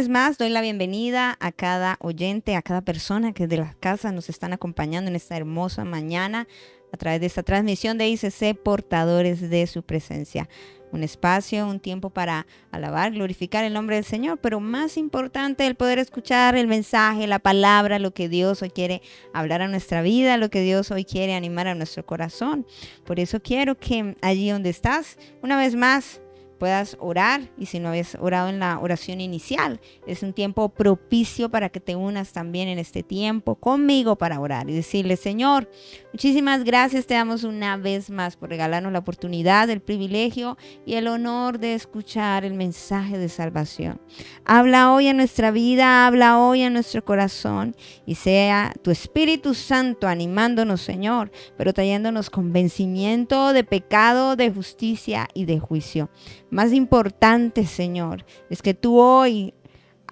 vez más doy la bienvenida a cada oyente, a cada persona que de las casas nos están acompañando en esta hermosa mañana a través de esta transmisión de ICC Portadores de su Presencia. Un espacio, un tiempo para alabar, glorificar el nombre del Señor, pero más importante el poder escuchar el mensaje, la palabra, lo que Dios hoy quiere hablar a nuestra vida, lo que Dios hoy quiere animar a nuestro corazón. Por eso quiero que allí donde estás, una vez más, puedas orar, y si no habías orado en la oración inicial, es un tiempo propicio para que te unas también en este tiempo conmigo para orar y decirle: Señor, muchísimas gracias, te damos una vez más por regalarnos la oportunidad, el privilegio y el honor de escuchar el mensaje de salvación. Habla hoy en nuestra vida, habla hoy en nuestro corazón, y sea tu Espíritu Santo animándonos, Señor, pero trayéndonos convencimiento de pecado, de justicia y de juicio. Más importante, Señor, es que tú hoy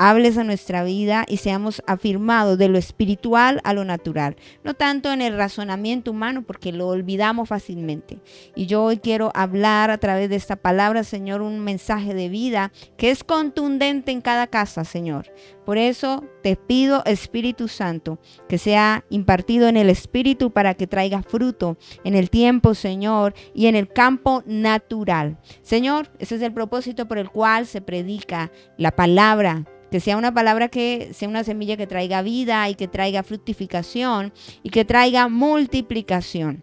hables a nuestra vida y seamos afirmados de lo espiritual a lo natural, no tanto en el razonamiento humano, porque lo olvidamos fácilmente. Y yo hoy quiero hablar a través de esta palabra, Señor, un mensaje de vida que es contundente en cada casa, Señor. Por eso te pido, Espíritu Santo, que sea impartido en el Espíritu para que traiga fruto en el tiempo, Señor, y en el campo natural. Señor, ese es el propósito por el cual se predica la palabra. Que sea una palabra que sea una semilla que traiga vida y que traiga fructificación y que traiga multiplicación.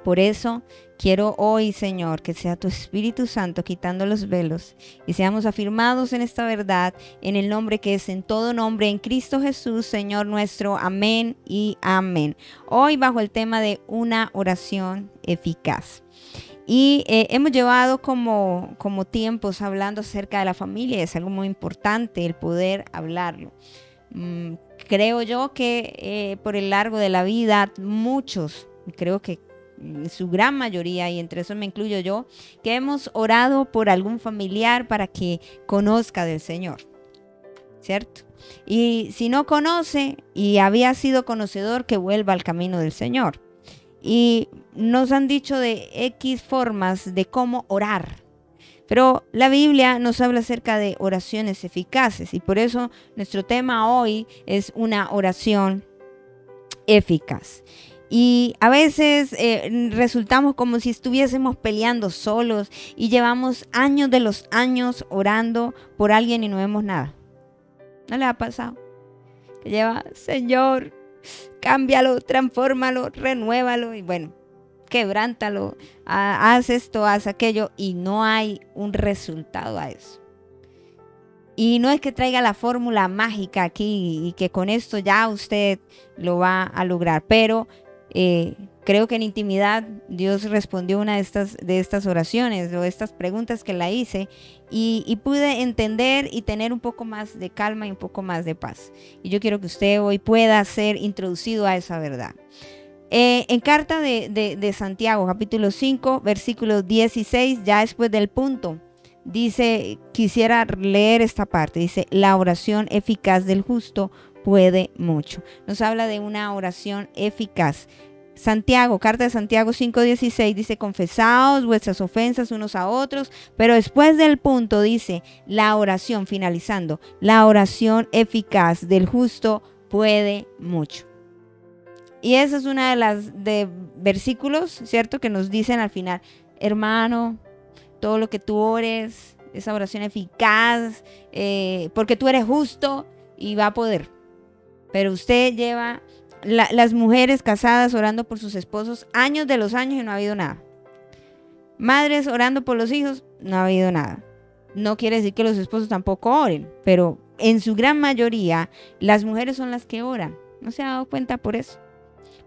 Por eso quiero hoy, Señor, que sea tu Espíritu Santo quitando los velos y seamos afirmados en esta verdad, en el nombre que es en todo nombre, en Cristo Jesús, Señor nuestro. Amén y amén. Hoy bajo el tema de una oración eficaz. Y hemos llevado como tiempos hablando acerca de la familia. Es algo muy importante el poder hablarlo. Creo yo que por el largo de la vida muchos, creo que su gran mayoría, y entre eso me incluyo yo, que hemos orado por algún familiar para que conozca del Señor, ¿cierto? Y si no conoce y había sido conocedor, que vuelva al camino del Señor. Y nos han dicho de X formas de cómo orar. Pero la Biblia nos habla acerca de oraciones eficaces, y por eso nuestro tema hoy es una oración eficaz. Y a veces resultamos como si estuviésemos peleando solos y llevamos años de los años orando por alguien y no vemos nada. ¿No le ha pasado? Que lleva: Señor, cámbialo, transfórmalo, renuévalo, y bueno, quebrántalo, haz esto, haz aquello, y no hay un resultado a eso. Y no es que traiga la fórmula mágica aquí y que con esto ya usted lo va a lograr, pero creo que en intimidad Dios respondió una de estas oraciones o estas preguntas que la hice, y pude entender y tener un poco más de calma y un poco más de paz. Y yo quiero que usted hoy pueda ser introducido a esa verdad. En carta de Santiago, capítulo 5, versículo 16, ya después del punto, dice, quisiera leer esta parte, dice: la oración eficaz del justo puede mucho. Nos habla de una oración eficaz. Santiago, carta de Santiago 5:16 dice: confesaos vuestras ofensas unos a otros, pero después del punto dice: la oración, finalizando, la oración eficaz del justo puede mucho. Y esa es una de las versículos, ¿cierto?, que nos dicen al final: hermano, todo lo que tú ores, esa oración eficaz, porque tú eres justo y va a poder. Pero usted lleva, las mujeres casadas orando por sus esposos años de los años y no ha habido nada. Madres orando por los hijos, no ha habido nada. No quiere decir que los esposos tampoco oren, pero en su gran mayoría las mujeres son las que oran. ¿No se ha dado cuenta por eso?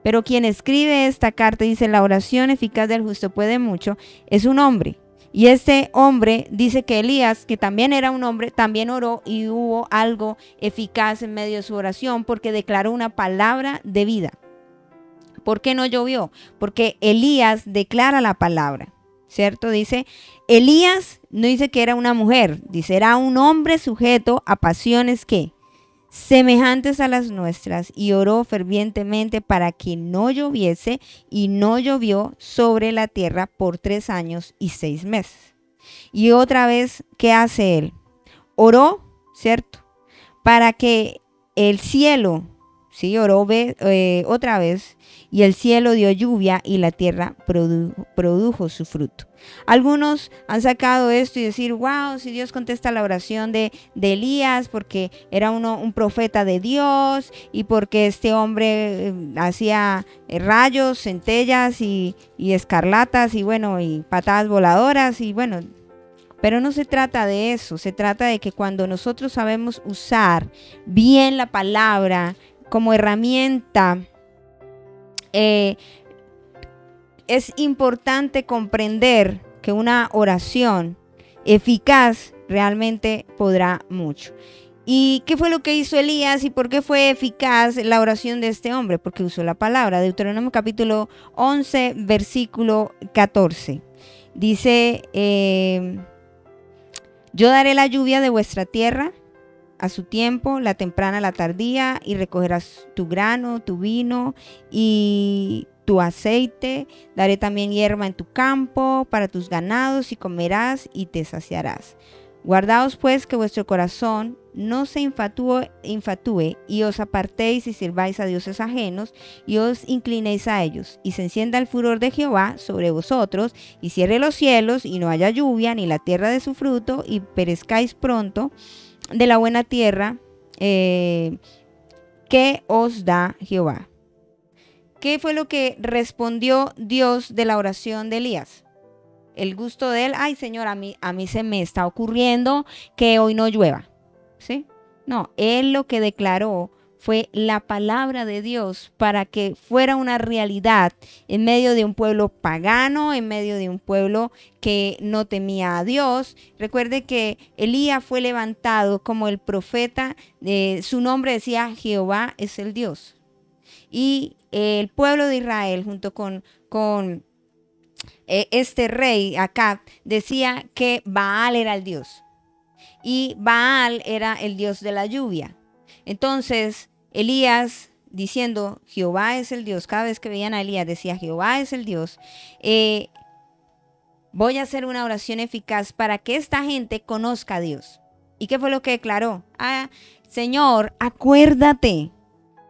Pero quien escribe esta carta dice: la oración eficaz del justo puede mucho, es un hombre. Y este hombre dice que Elías, que también era un hombre, también oró, y hubo algo eficaz en medio de su oración, porque declaró una palabra de vida. ¿Por qué no llovió? Porque Elías declara la palabra, ¿cierto? Dice, Elías no dice que era una mujer, dice era un hombre sujeto a pasiones que semejantes a las nuestras, y oró fervientemente para que no lloviese, y no llovió sobre la tierra por 3 años y 6 meses. Y otra vez, ¿qué hace él? Oró, ¿cierto? para que el cielo, sí, oró otra vez, y el cielo dio lluvia y la tierra produjo su fruto. Algunos han sacado esto y decir, wow, si Dios contesta la oración de Elías porque era un profeta de Dios y porque este hombre hacía rayos, centellas y escarlatas y bueno, y patadas voladoras y bueno. Pero no se trata de eso, se trata de que cuando nosotros sabemos usar bien la palabra como herramienta, es importante comprender que una oración eficaz realmente podrá mucho. ¿Y qué fue lo que hizo Elías y por qué fue eficaz la oración de este hombre? Porque usó la palabra. Deuteronomio capítulo 11, versículo 14. Dice, yo daré la lluvia de vuestra tierra a su tiempo, la temprana, la tardía, y recogerás tu grano, tu vino y tu aceite. Daré también hierba en tu campo para tus ganados y comerás y te saciarás. Guardaos pues que vuestro corazón no se infatúe y os apartéis y sirváis a dioses ajenos y os inclinéis a ellos y se encienda el furor de Jehová sobre vosotros y cierre los cielos y no haya lluvia ni la tierra de su fruto y perezcáis pronto de la buena tierra que os da Jehová. ¿Qué fue lo que respondió Dios de la oración de Elías? El gusto de él, ay Señor, a mí se me está ocurriendo que hoy no llueva, ¿sí? No, él lo que declaró fue la palabra de Dios para que fuera una realidad en medio de un pueblo pagano, en medio de un pueblo que no temía a Dios. Recuerde que Elías fue levantado como el profeta, su nombre decía Jehová es el Dios. Y el pueblo de Israel junto con este rey Acab decía que Baal era el Dios y Baal era el Dios de la lluvia. Entonces Elías diciendo Jehová es el Dios, cada vez que veían a Elías decía Jehová es el Dios, voy a hacer una oración eficaz para que esta gente conozca a Dios. ¿Y qué fue lo que declaró? Señor, acuérdate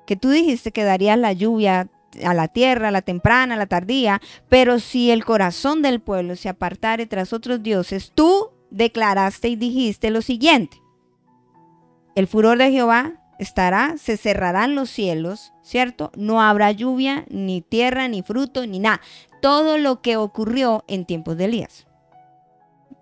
que tú dijiste que darías la lluvia a la tierra, a la temprana, a la tardía, pero si el corazón del pueblo se apartare tras otros dioses, tú declaraste y dijiste lo siguiente: el furor de Jehová estará, se cerrarán los cielos, ¿cierto? No habrá lluvia, ni tierra, ni fruto, ni nada. Todo lo que ocurrió en tiempos de Elías.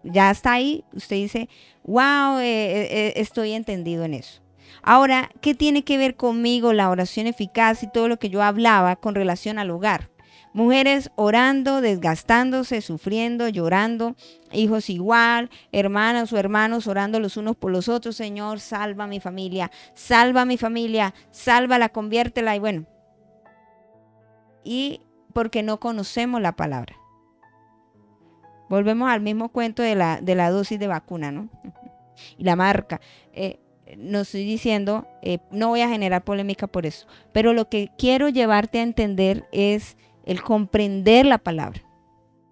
Ya está ahí, usted dice, wow, estoy entendido en eso. Ahora, ¿qué tiene que ver conmigo la oración eficaz y todo lo que yo hablaba con relación al hogar? Mujeres orando, desgastándose, sufriendo, llorando, hijos igual, hermanas o hermanos orando los unos por los otros. Señor, salva a mi familia, sálvala, conviértela y bueno. Y porque no conocemos la palabra. Volvemos al mismo cuento de la dosis de vacuna, ¿no? Y la marca. No estoy diciendo, no voy a generar polémica por eso, pero lo que quiero llevarte a entender es el comprender la palabra,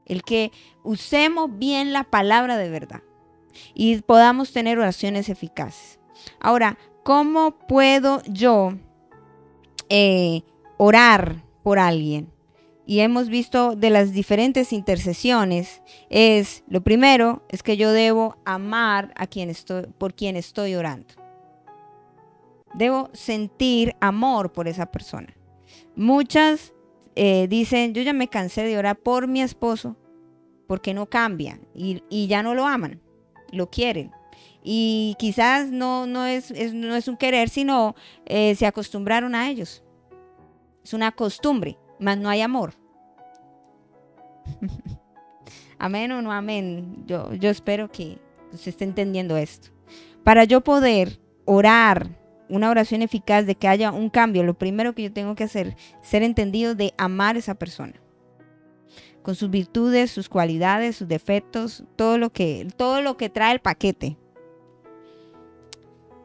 el que usemos bien la palabra de verdad y podamos tener oraciones eficaces. Ahora, ¿cómo puedo yo orar por alguien? Y hemos visto de las diferentes intercesiones, lo primero es que yo debo amar por quien estoy orando. Debo sentir amor por esa persona. Muchas dicen, yo ya me cansé de orar por mi esposo porque no cambia y ya no lo aman, lo quieren. Y quizás no es un querer, sino se acostumbraron a ellos. Es una costumbre, mas no hay amor. Amén o no amén. Yo espero que se esté entendiendo esto. Para yo poder orar una oración eficaz de que haya un cambio, lo primero que yo tengo que hacer es ser entendido de amar a esa persona. Con sus virtudes, sus cualidades, sus defectos, todo lo que trae el paquete.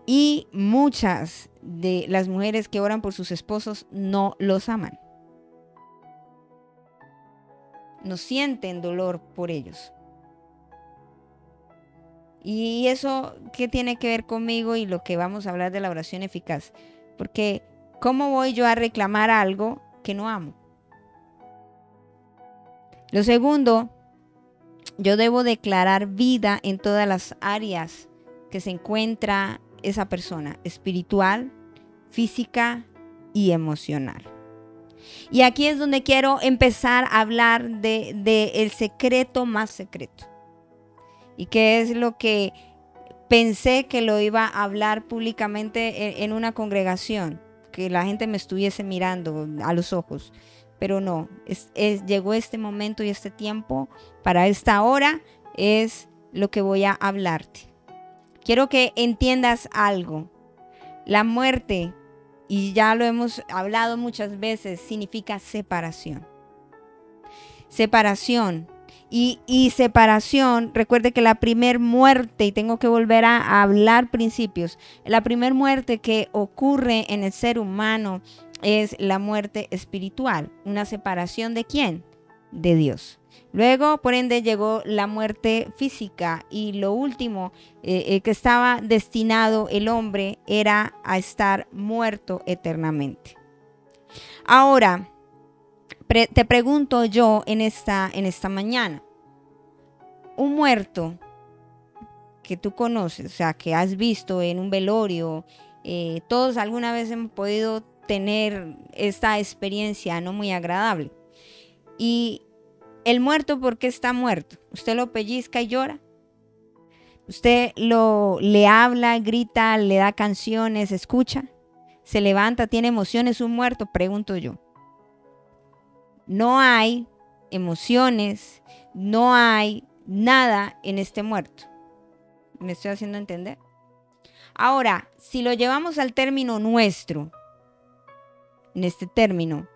Y muchas de las mujeres que oran por sus esposos no los aman. No sienten dolor por ellos. ¿Y eso qué tiene que ver conmigo y lo que vamos a hablar de la oración eficaz? Porque ¿cómo voy yo a reclamar algo que no amo? Lo segundo, yo debo declarar vida en todas las áreas que se encuentra esa persona, espiritual, física y emocional. Y aquí es donde quiero empezar a hablar de el secreto más secreto. Y que es lo que pensé que lo iba a hablar públicamente en una congregación, que la gente me estuviese mirando a los ojos. Pero no, llegó este momento y este tiempo, para esta hora es lo que voy a hablarte. Quiero que entiendas algo. La muerte, y ya lo hemos hablado muchas veces, significa separación. Separación. Y separación, recuerde que la primer muerte, y tengo que volver a hablar principios, la primer muerte que ocurre en el ser humano es la muerte espiritual. ¿Una separación de quién? De Dios. Luego, por ende, llegó la muerte física y lo último que estaba destinado el hombre era a estar muerto eternamente. Ahora, te pregunto yo en esta mañana, un muerto que tú conoces, o sea, que has visto en un velorio, todos alguna vez hemos podido tener esta experiencia no muy agradable. Y el muerto, ¿por qué está muerto? ¿Usted lo pellizca y llora? ¿Usted le habla, grita, le da canciones, escucha? ¿Se levanta, tiene emociones un muerto? Pregunto yo. No hay emociones, no hay nada en este muerto. ¿Me estoy haciendo entender? Ahora, si lo llevamos al término nuestro, en este término,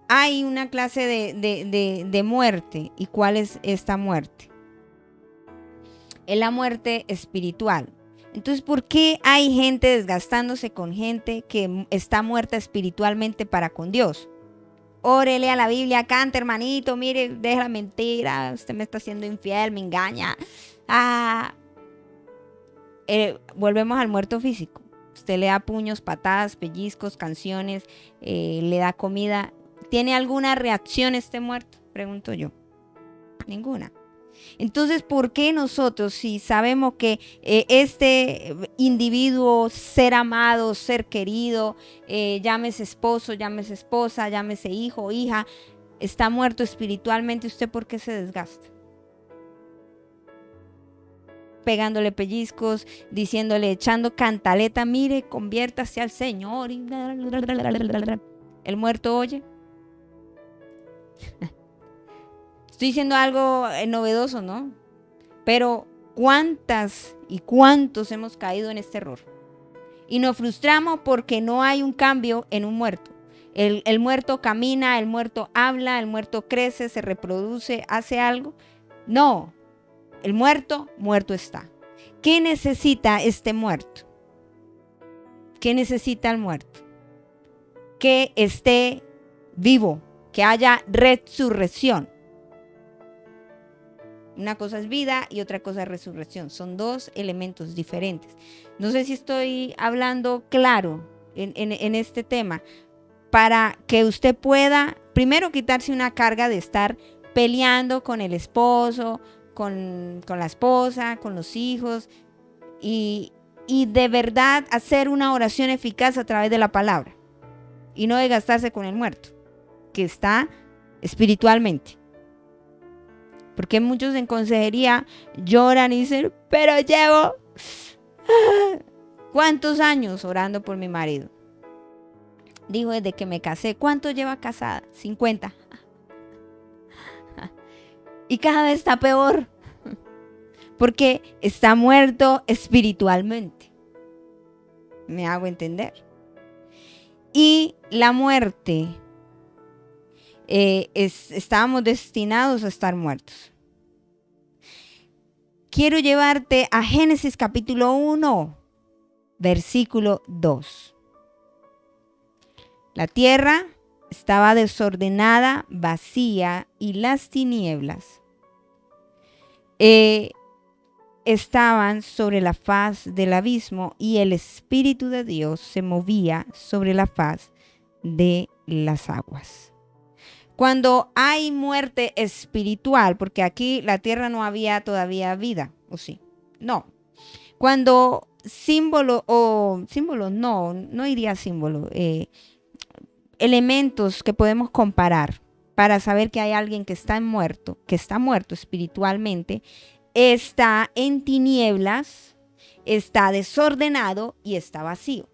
hay una clase de muerte. ¿Y cuál es esta muerte? Es la muerte espiritual. Entonces, ¿por qué hay gente desgastándose con gente que está muerta espiritualmente para con Dios? Órele a la Biblia, cante, hermanito, mire, deja la mentira, usted me está haciendo infiel, me engaña. Volvemos al muerto físico. Usted le da puños, patadas, pellizcos, canciones, le da comida. ¿Tiene alguna reacción este muerto? Pregunto yo. Ninguna. Entonces, ¿por qué nosotros, si sabemos que este individuo, ser amado, ser querido, llámese esposo, llámese esposa, llámese hijo o hija, está muerto espiritualmente, ¿usted por qué se desgasta? Pegándole pellizcos, diciéndole, echando cantaleta, mire, conviértase al Señor. El muerto oye. Estoy diciendo algo novedoso, ¿no? Pero ¿cuántas y cuántos hemos caído en este error? Y nos frustramos porque no hay un cambio en un muerto. El muerto camina, el muerto habla, el muerto crece, se reproduce, hace algo. No, el muerto, muerto está. ¿Qué necesita este muerto? ¿Qué necesita el muerto? Que esté vivo, que haya resurrección. Una cosa es vida y otra cosa es resurrección. Son dos elementos diferentes. No sé si estoy hablando claro en este tema, para que usted pueda primero quitarse una carga de estar peleando con el esposo, con la esposa, con los hijos y de verdad hacer una oración eficaz a través de la palabra y no desgastarse con el muerto que está espiritualmente. Porque muchos en consejería lloran y dicen, pero llevo ¿cuántos años orando por mi marido? Digo, desde que me casé. ¿Cuánto lleva casada? 50. Y cada vez está peor. Porque está muerto espiritualmente. ¿Me hago entender? Y la muerte, estábamos destinados a estar muertos. Quiero llevarte a Génesis capítulo 1, versículo 2. La tierra estaba desordenada, vacía, y las tinieblas estaban sobre la faz del abismo y el Espíritu de Dios se movía sobre la faz de las aguas. Cuando hay muerte espiritual, porque aquí la tierra no había todavía vida, ¿o sí? No. Cuando símbolos, no iría símbolo, elementos que podemos comparar para saber que hay alguien que está muerto espiritualmente, está en tinieblas, está desordenado y está vacío.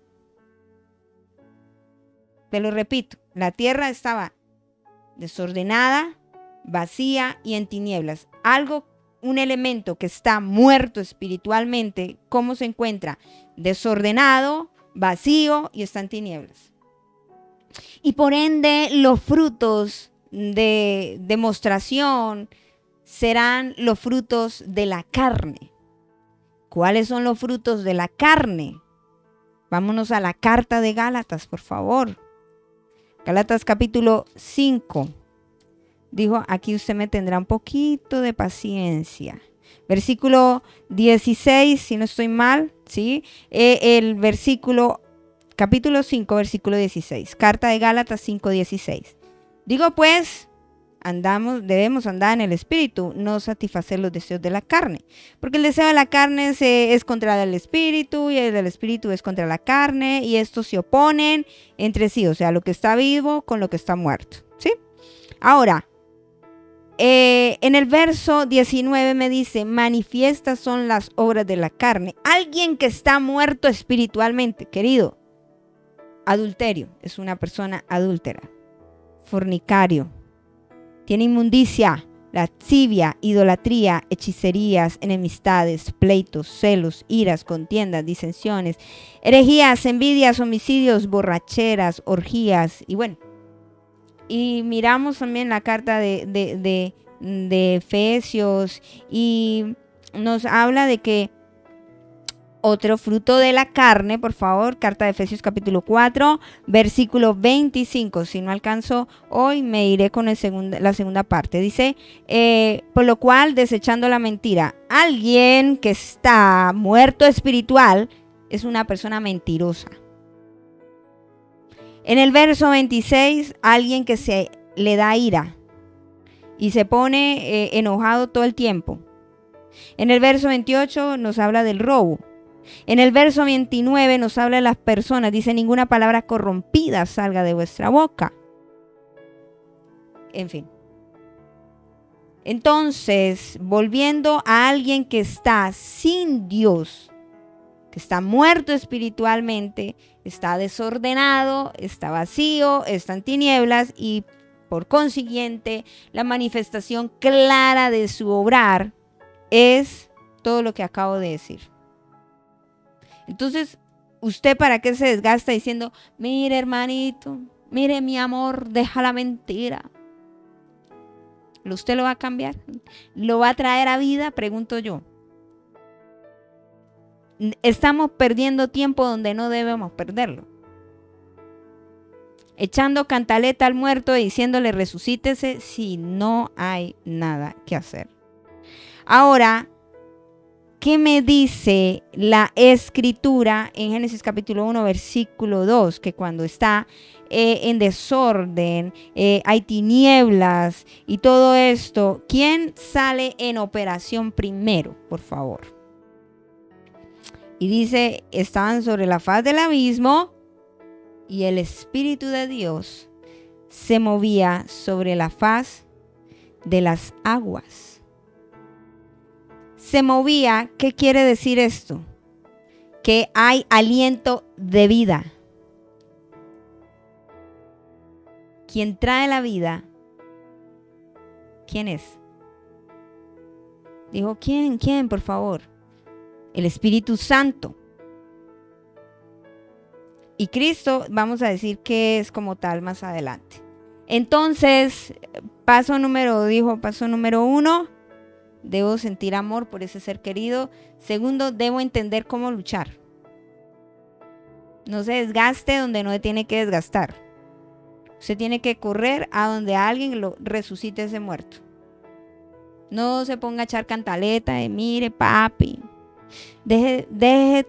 Te lo repito, la tierra estaba desordenada, vacía y en tinieblas. Un elemento que está muerto espiritualmente, ¿cómo se encuentra? Desordenado, vacío y está en tinieblas. Y por ende, los frutos de demostración serán los frutos de la carne. ¿Cuáles son los frutos de la carne? Vámonos a la carta de Gálatas, por favor. Gálatas capítulo 5. Dijo, aquí usted me tendrá un poquito de paciencia. Versículo 16, si no estoy mal, ¿sí? Capítulo 5, versículo 16. Carta de Gálatas 5, 16. Digo pues, debemos andar en el espíritu, no satisfacer los deseos de la carne. Porque el deseo de la carne es contra el espíritu y el del espíritu es contra la carne y estos se oponen entre sí, o sea, lo que está vivo con lo que está muerto, ¿sí? Ahora, en el verso 19 me dice, manifiestas son las obras de la carne. Alguien que está muerto espiritualmente, querido. Adulterio, es una persona adúltera. Fornicario, tiene inmundicia, lascivia, idolatría, hechicerías, enemistades, pleitos, celos, iras, contiendas, disensiones, herejías, envidias, homicidios, borracheras, orgías y bueno. Y miramos también la carta de Efesios y nos habla de que otro fruto de la carne, por favor, carta de Efesios capítulo 4, versículo 25. Si no alcanzo hoy, me iré con la segunda parte. Dice, por lo cual, desechando la mentira, alguien que está muerto espiritual es una persona mentirosa. En el verso 26, alguien que se le da ira y se pone enojado todo el tiempo. En el verso 28 nos habla del robo. En el verso 29 nos habla de las personas. Dice, ninguna palabra corrompida salga de vuestra boca. En fin. Entonces, volviendo a alguien que está sin Dios, que está muerto espiritualmente, está desordenado, está vacío, está en tinieblas y por consiguiente la manifestación clara de su obrar es todo lo que acabo de decir. Entonces, ¿usted para qué se desgasta diciendo, mire hermanito, mire mi amor, deja la mentira? ¿Usted lo va a cambiar? ¿Lo va a traer a vida? Pregunto yo. Estamos perdiendo tiempo donde no debemos perderlo. Echando cantaleta al muerto y diciéndole resucítese si no hay nada que hacer. Ahora, ¿qué me dice la Escritura en Génesis capítulo 1, versículo 2? Que cuando está en desorden, hay tinieblas y todo esto, ¿quién sale en operación primero, por favor? Y dice, estaban sobre la faz del abismo y el Espíritu de Dios se movía sobre la faz de las aguas. Se movía, ¿qué quiere decir esto? Que hay aliento de vida. Quien trae la vida, ¿quién es? Dijo, ¿quién, por favor? El Espíritu Santo. Y Cristo, vamos a decir que es como tal más adelante. Entonces, paso número 1, debo sentir amor por ese ser querido. Segundo, debo entender cómo luchar. No se desgaste donde no tiene que desgastar. Usted tiene que correr a donde alguien lo resucite ese muerto. No se ponga a echar cantaleta de mire, papi. Deje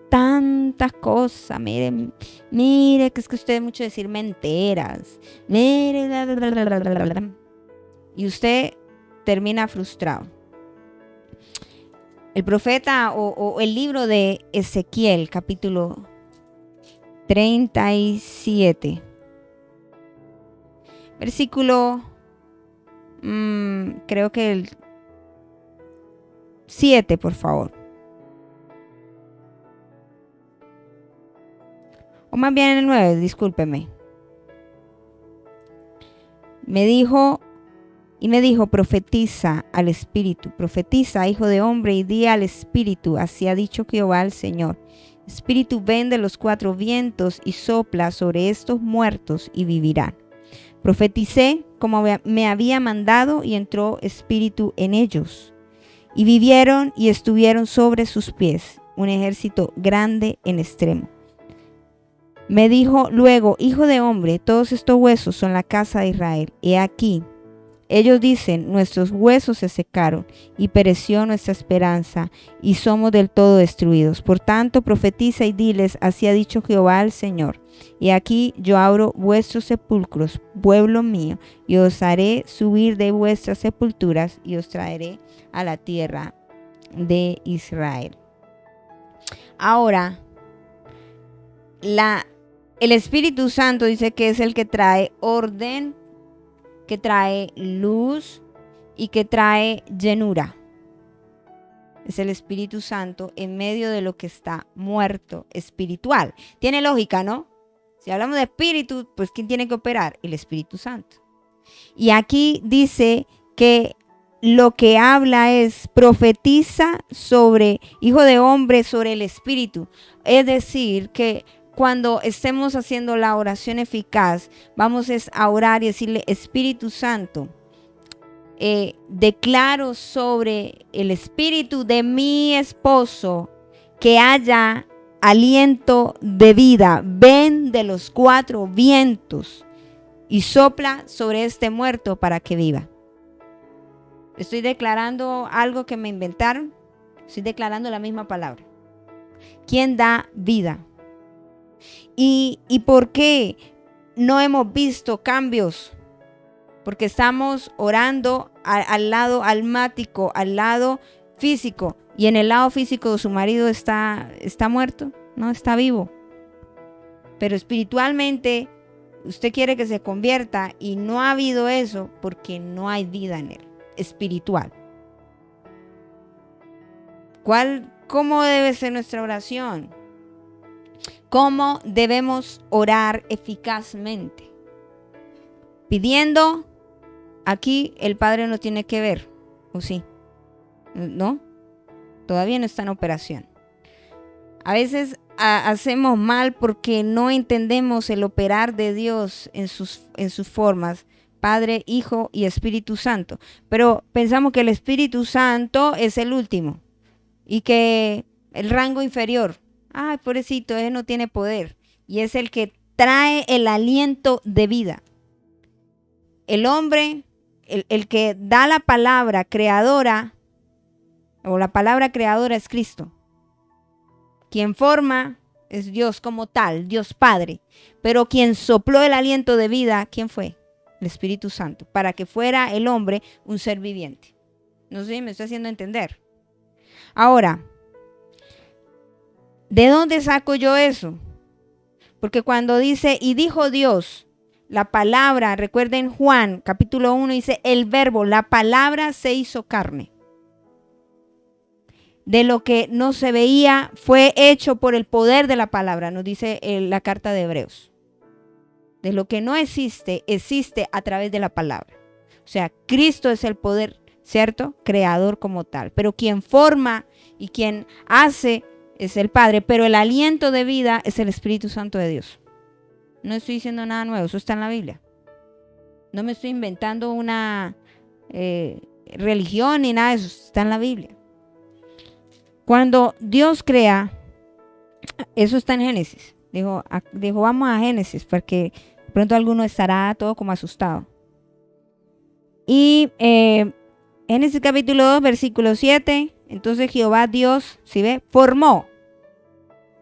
tantas cosas. Mire, que es que usted es mucho decir mentiras. Mire, bla, bla, bla, bla, bla, bla. Y usted termina frustrado. El profeta o el libro de Ezequiel, capítulo 37, versículo, creo que el 7, por favor. O más bien el 9, discúlpeme. Me dijo, profetiza al Espíritu, profetiza, hijo de hombre, y di al Espíritu, así ha dicho Jehová el Señor. Espíritu, ven de los 4 vientos y sopla sobre estos muertos y vivirán. Profeticé como me había mandado y entró espíritu en ellos. Y vivieron y estuvieron sobre sus pies, un ejército grande en extremo. Me dijo luego, hijo de hombre, todos estos huesos son la casa de Israel. He aquí, ellos dicen, nuestros huesos se secaron y pereció nuestra esperanza y somos del todo destruidos. Por tanto, profetiza y diles, así ha dicho Jehová el Señor. Y aquí yo abro vuestros sepulcros, pueblo mío, y os haré subir de vuestras sepulturas y os traeré a la tierra de Israel. Ahora, el Espíritu Santo dice que es el que trae orden, que trae luz y que trae llenura. Es el Espíritu Santo en medio de lo que está muerto espiritual. Tiene lógica, ¿no? Si hablamos de espíritu, pues ¿quién tiene que operar? El Espíritu Santo. Y aquí dice que lo que habla es profetiza sobre, hijo de hombre, sobre el Espíritu. Es decir, que cuando estemos haciendo la oración eficaz, vamos a orar y decirle, Espíritu Santo, declaro sobre el espíritu de mi esposo que haya aliento de vida. Ven de los 4 vientos y sopla sobre este muerto para que viva. Estoy declarando algo que me inventaron. Estoy declarando la misma palabra. ¿Quién da vida? ¿Y por qué no hemos visto cambios? Porque estamos orando al lado almático, al lado físico. Y en el lado físico su marido está muerto, no está vivo. Pero espiritualmente usted quiere que se convierta y no ha habido eso porque no hay vida en él, espiritual. ¿Cómo debe ser nuestra oración? ¿Cómo debemos orar eficazmente? Pidiendo. Aquí el Padre no tiene que ver, ¿o sí? ¿No? Todavía no está en operación. A veces hacemos mal porque no entendemos el operar de Dios en sus formas, Padre, Hijo y Espíritu Santo. Pero pensamos que el Espíritu Santo es el último y que el rango inferior, ay, pobrecito, él no tiene poder. Y es el que trae el aliento de vida. El hombre, el que da la palabra creadora, o la palabra creadora es Cristo. Quien forma es Dios como tal, Dios Padre. Pero quien sopló el aliento de vida, ¿quién fue? El Espíritu Santo, para que fuera el hombre un ser viviente. No sé si me estoy haciendo entender. Ahora, ¿de dónde saco yo eso? Porque cuando dice, y dijo Dios, la palabra, recuerden Juan capítulo 1, dice, el verbo, la palabra se hizo carne. De lo que no se veía fue hecho por el poder de la palabra, nos dice la carta de Hebreos. De lo que no existe, existe a través de la palabra. O sea, Cristo es el poder, ¿cierto? Creador como tal. Pero quien forma y quien hace es el Padre, pero el aliento de vida es el Espíritu Santo de Dios. No estoy diciendo nada nuevo, eso está en la Biblia. No me estoy inventando una religión ni nada de eso, está en la Biblia. Cuando Dios crea, eso está en Génesis. Dijo, vamos a Génesis, porque de pronto alguno estará todo como asustado. Y Génesis capítulo 2, versículo 7. Entonces Jehová Dios, ¿sí ve? Formó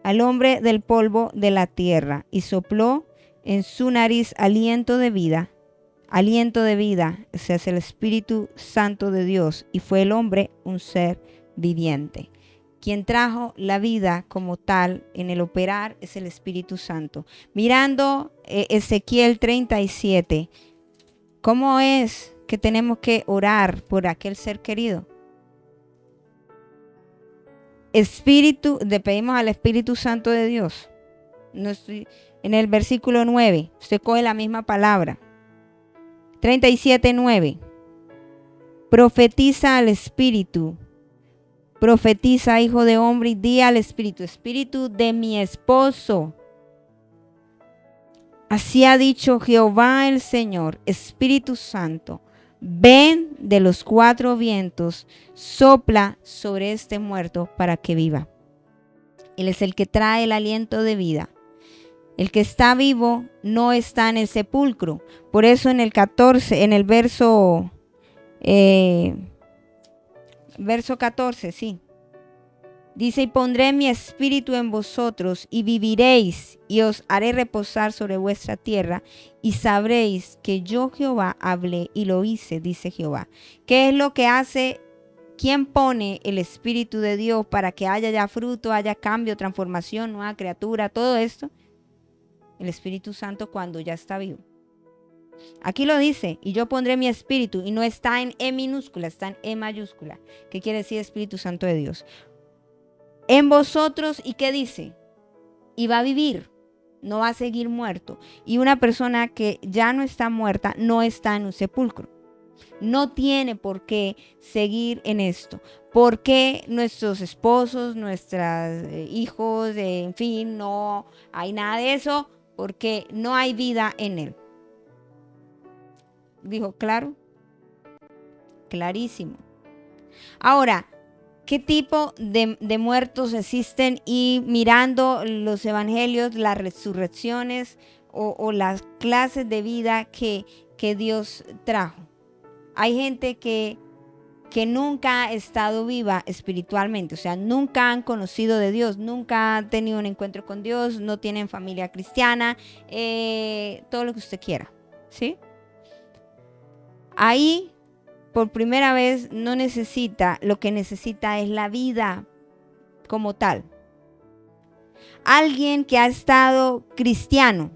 al hombre del polvo de la tierra y sopló en su nariz aliento de vida. Aliento de vida, ese es el Espíritu Santo de Dios, y fue el hombre un ser viviente. Quien trajo la vida como tal en el operar es el Espíritu Santo. Mirando Ezequiel 37, ¿cómo es que tenemos que orar por aquel ser querido? Le pedimos al Espíritu Santo de Dios. En el versículo 9, usted coge la misma palabra. 37:9. Profetiza al Espíritu. Profetiza, hijo de hombre, y di al Espíritu, Espíritu de mi esposo. Así ha dicho Jehová el Señor, Espíritu Santo. Ven de los cuatro vientos, sopla sobre este muerto para que viva. Él es el que trae el aliento de vida. El que está vivo no está en el sepulcro. Por eso en el 14, en el verso 14, sí. Dice, y pondré mi espíritu en vosotros y viviréis y os haré reposar sobre vuestra tierra y sabréis que yo Jehová hablé y lo hice, dice Jehová. ¿Qué es lo que hace? ¿Quién pone el Espíritu de Dios para que haya ya fruto, haya cambio, transformación, nueva criatura, todo esto? El Espíritu Santo cuando ya está vivo. Aquí lo dice, y yo pondré mi espíritu, y no está en E minúscula, está en E mayúscula. ¿Qué quiere decir Espíritu Santo de Dios? En vosotros, ¿y qué dice? Y va a vivir, no va a seguir muerto. Y una persona que ya no está muerta no está en un sepulcro. No tiene por qué seguir en esto. ¿Por qué nuestros esposos, nuestros hijos, en fin, no hay nada de eso? Porque no hay vida en él. Dijo, claro, clarísimo. Ahora, ¿qué tipo de muertos existen? Y mirando los evangelios, las resurrecciones o las clases de vida que Dios trajo. Hay gente que nunca ha estado viva espiritualmente, o sea, nunca han conocido de Dios, nunca han tenido un encuentro con Dios, no tienen familia cristiana, todo lo que usted quiera, ¿sí? Ahí, por primera vez, no necesita, lo que necesita es la vida como tal. Alguien que ha estado cristiano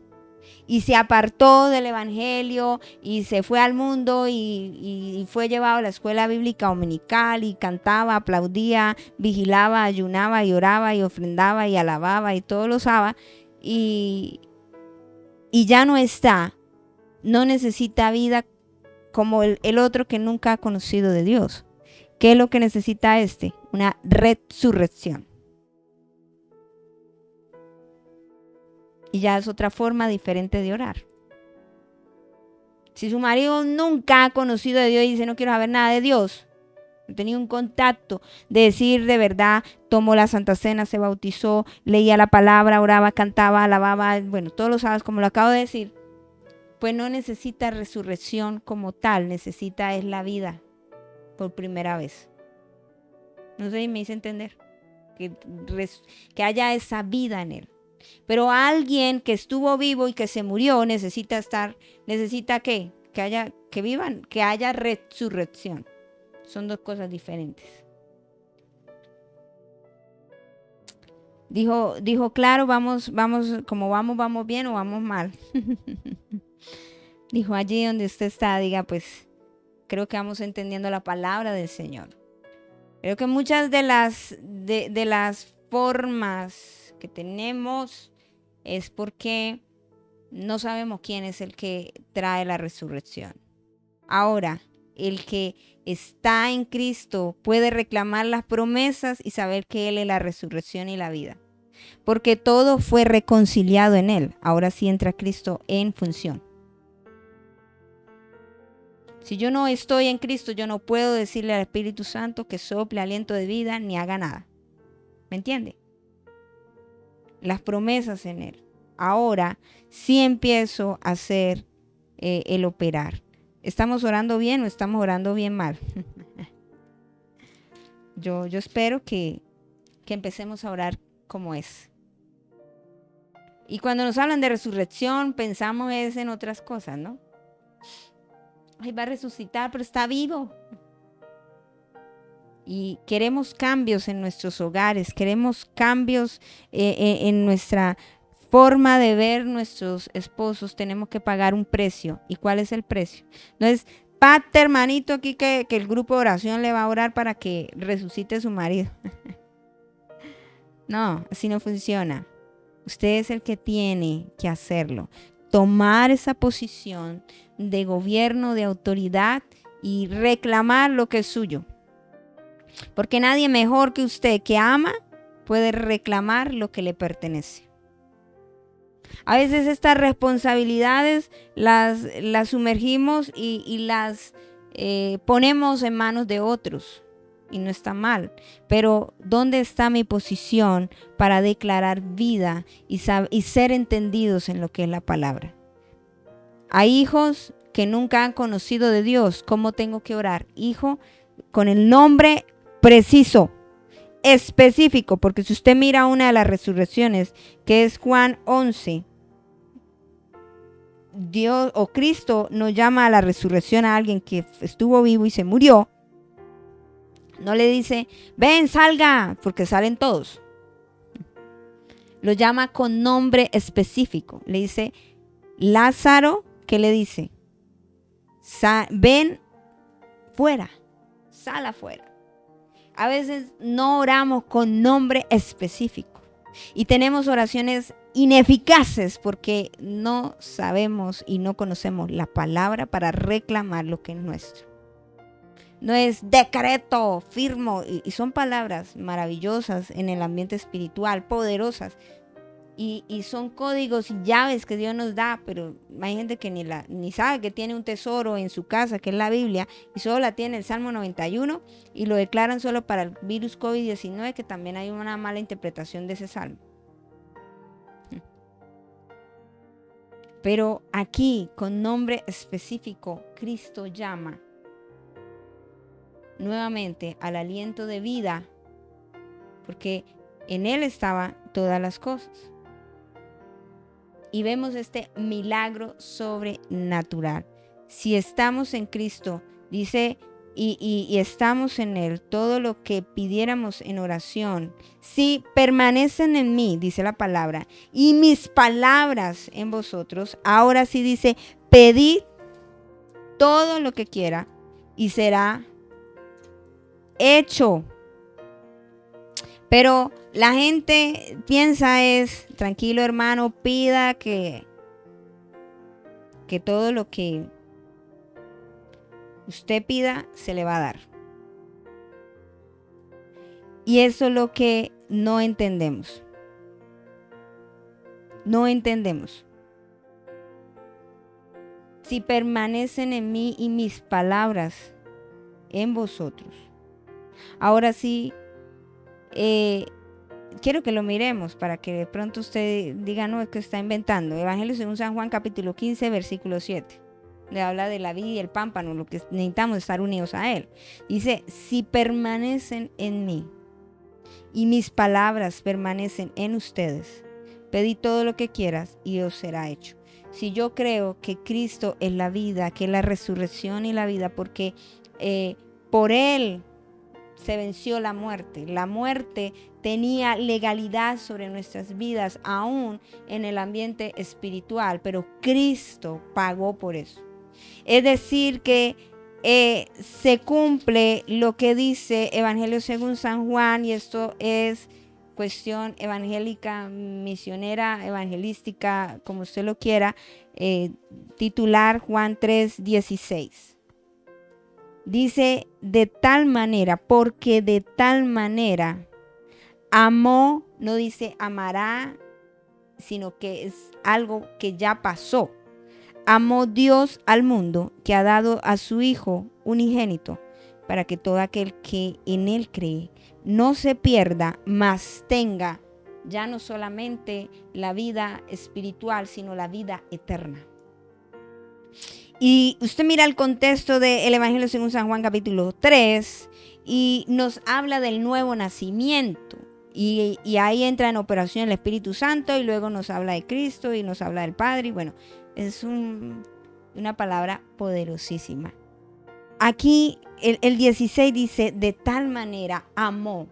y se apartó del evangelio y se fue al mundo y fue llevado a la escuela bíblica dominical y cantaba, aplaudía, vigilaba, ayunaba y oraba y ofrendaba y alababa y todo lo usaba y ya no está, no necesita vida como el otro que nunca ha conocido de Dios. ¿Qué es lo que necesita este? Una resurrección. Y ya es otra forma diferente de orar. Si su marido nunca ha conocido de Dios y dice no quiero saber nada de Dios, no tenía un contacto de decir de verdad, tomó la Santa Cena, se bautizó, leía la palabra, oraba, cantaba, alababa, bueno, todos los sábados como lo acabo de decir, pues no necesita resurrección como tal, necesita es la vida por primera vez. No sé si me hice entender, que haya esa vida en él. Pero alguien que estuvo vivo y que se murió necesita ¿qué? Que vivan, que haya resurrección. Son dos cosas diferentes. Dijo, claro, vamos, como vamos bien o vamos mal. Dijo, allí donde usted está, diga, pues, creo que vamos entendiendo la palabra del Señor. Creo que muchas de las formas que tenemos es porque no sabemos quién es el que trae la resurrección. Ahora, el que está en Cristo puede reclamar las promesas y saber que Él es la resurrección y la vida. Porque todo fue reconciliado en Él. Ahora sí entra Cristo en función. Si yo no estoy en Cristo, yo no puedo decirle al Espíritu Santo que sople aliento de vida ni haga nada. ¿Me entiende? Las promesas en Él. Ahora sí empiezo a hacer el operar. ¿Estamos orando bien o estamos orando bien mal? Yo espero que empecemos a orar como es. Y cuando nos hablan de resurrección, pensamos es en otras cosas, ¿no? Ay, va a resucitar, pero está vivo. Y queremos cambios en nuestros hogares, queremos cambios en nuestra forma de ver nuestros esposos. Tenemos que pagar un precio. ¿Y cuál es el precio? No es, pate, hermanito, aquí que el grupo de oración le va a orar para que resucite su marido. No, así no funciona. Usted es el que tiene que hacerlo. Tomar esa posición de gobierno, de autoridad y reclamar lo que es suyo. Porque nadie mejor que usted que ama puede reclamar lo que le pertenece. A veces estas responsabilidades las sumergimos y las ponemos en manos de otros. Y no está mal. Pero ¿dónde está mi posición para declarar vida y ser entendidos en lo que es la palabra? Hay hijos que nunca han conocido de Dios. ¿Cómo tengo que orar? Hijo, con el nombre preciso, específico, porque si usted mira una de las resurrecciones, que es Juan 11, Dios o Cristo no llama a la resurrección a alguien que estuvo vivo y se murió. No le dice, ven, salga, porque salen todos. Lo llama con nombre específico. Le dice, Lázaro, ¿qué le dice? Ven fuera, sal afuera. A veces no oramos con nombre específico y tenemos oraciones ineficaces porque no sabemos y no conocemos la palabra para reclamar lo que es nuestro. No es decreto, firmo, y son palabras maravillosas en el ambiente espiritual, poderosas, y son códigos y llaves que Dios nos da, pero hay gente que ni sabe que tiene un tesoro en su casa, que es la Biblia, y solo la tiene el Salmo 91, y lo declaran solo para el virus COVID-19, que también hay una mala interpretación de ese salmo. Pero aquí, con nombre específico, Cristo llama nuevamente al aliento de vida, porque en Él estaban todas las cosas. Y vemos este milagro sobrenatural. Si estamos en Cristo, dice, y estamos en Él, todo lo que pidiéramos en oración, si permanecen en mí, dice la palabra, y mis palabras en vosotros, ahora sí dice, pedid todo lo que quiera y será hecho. Pero la gente piensa es, tranquilo hermano, pida que todo lo que usted pida se le va a dar. Y eso es lo que no entendemos. No entendemos. Si permanecen en mí y mis palabras en vosotros. Ahora sí, quiero que lo miremos para que de pronto usted diga, no, es que está inventando. Evangelio según San Juan capítulo 15, versículo 7. Le habla de la vid y el pámpano, lo que necesitamos estar unidos a Él. Dice, si permanecen en mí y mis palabras permanecen en ustedes, pedid todo lo que quieras y os será hecho. Si yo creo que Cristo es la vida, que es la resurrección y la vida, porque por Él se venció la muerte. La muerte tenía legalidad sobre nuestras vidas, aún en el ambiente espiritual, pero Cristo pagó por eso. Es decir, que se cumple lo que dice Evangelio según San Juan, y esto es cuestión evangélica, misionera, evangelística, como usted lo quiera, titular Juan 3:16. Dice, de tal manera, porque de tal manera amó, no dice amará, sino que es algo que ya pasó. Amó Dios al mundo, que ha dado a su Hijo unigénito, para que todo aquel que en Él cree no se pierda, mas tenga ya no solamente la vida espiritual, sino la vida eterna. Y usted mira el contexto del Evangelio según San Juan capítulo 3 y nos habla del nuevo nacimiento. Y ahí entra en operación el Espíritu Santo y luego nos habla de Cristo y nos habla del Padre. Y bueno, es una palabra poderosísima. Aquí el 16 dice, de tal manera amó.